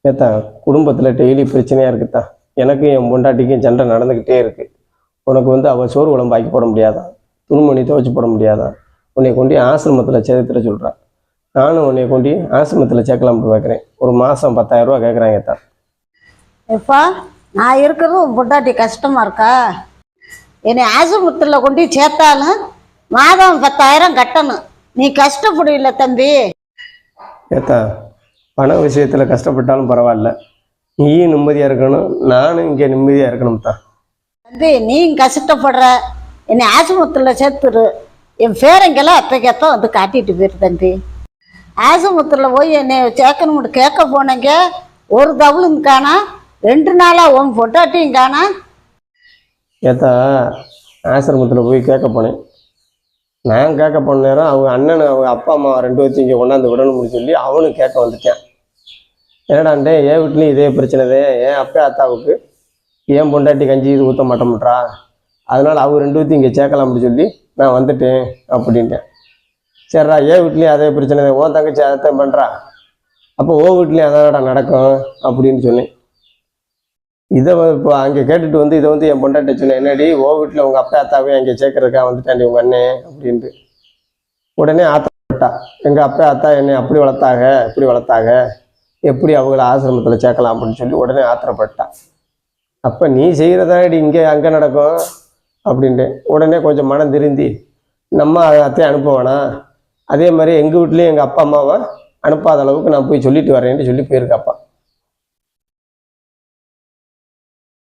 ஏத்தா குடும்பத்தில் டெய்லி பிரச்சனையாக இருக்குதா. எனக்கும் என் பொண்டாட்டிக்கும் சண்டை நடந்துக்கிட்டே இருக்கு. உனக்கு வந்து அவள் சோறு குழம்பு ஆக்கி போட முடியாதான், துணிமணி துவைச்சி போட முடியாதான், உன்னை கொண்டு ஆசிரமத்தில் சேர்த்துற சொல்கிறான். நானும் உன்னை கொண்டு ஆசிரமத்தில் சேர்க்கலாம்னு பார்க்குறேன். ஒரு மாதம் 10,000 ரூபா கேட்குறாங்க ஏத்தா. எப்பா நான் இருக்கிறது உன் பொண்டாட்டி கஷ்டமா இருக்கா? என்னை ஆசிரமத்தில் கொண்டு சேர்த்தாலும் மாதம் 10,000 கட்டணும். நீ கஷ்டப்படல தம்பி. ஏத்தா பண விஷயத்தில் கஷ்டப்பட்டாலும் பரவாயில்ல, நீயும் நிம்மதியாக இருக்கணும், நானும் இங்கே நிம்மதியாக இருக்கணும் தான். தம்பி நீ கஷ்டப்படுற, என்னை ஆசிரமத்தில் சேர்த்துரு. என் பேரங்கெல்லாம் அப்போ வந்து காட்டிட்டு போயிரு தம்பி. ஆசிரமத்தில் போய் என்னை சேர்க்கணும்னு கேட்க போனேங்க, ஒரு தவளும் காணா, 2 நாளாக உன் பொண்டாட்டியும் காணா. ஏத்தா ஆசிரமத்தில் போய் கேட்க போனேன். நான் கேட்க போன நேரம் அவங்க அண்ணன் அவங்க அப்பா அம்மா 2 வச்சு இங்கே கொண்டாந்து விடணும்னு சொல்லி அவனும் கேட்க வந்துட்டேன். என்னடாண்டே என் வீட்லேயும் இதே பிரச்சனைதே, என் அப்பா அத்தாவுக்கு ஏன் பொண்டாட்டி கஞ்சி இது ஊற்ற மாட்டோம்ன்றா, அதனால் அவங்க 2 வச்சு இங்கே சேர்க்கலாம்னு சொல்லி நான் வந்துட்டேன் அப்படின்ட்டேன். சரிடா என் வீட்லேயும் அதே பிரச்சனை, ஓன் தங்கச்சி அதைத்தான் பண்ணுறா, அப்போ ஓ வீட்லேயும் அதான்டா நடக்கும் அப்படின்னு சொன்னேன். இதை இப்போ அங்கே கேட்டுட்டு வந்து இதை வந்து என் பொண்டாட்டி சொன்னேன், என்னடி ஓ வீட்டில் உங்கள் அப்பா அத்தாவே அங்கே சேர்க்கறதுக்கா வந்துட்டாண்டி உங்கள் அண்ணன் அப்படின்ட்டு. உடனே ஆத்திரப்பட்டா, எங்கள் அப்பா அத்தா என்னை அப்படி வளர்த்தாக இப்படி வளர்த்தாக, எப்படி அவங்கள ஆசிரமத்தில் சேர்க்கலாம் அப்படின்னு சொல்லி உடனே ஆத்திரப்பட்டா. அப்போ நீ செய்கிறதாடி இங்கே அங்கே நடக்கும் அப்படின்ட்டு. உடனே கொஞ்சம் மனம் திருந்தி நம்ம அத்தையும் அனுப்ப வேணாம், அதே மாதிரி எங்கள் வீட்லேயும் எங்கள் அப்பா அம்மாவை அனுப்பாத அளவுக்கு நான் போய் சொல்லிட்டு வரேன்ட்டு சொல்லி போயிருக்காப்பா.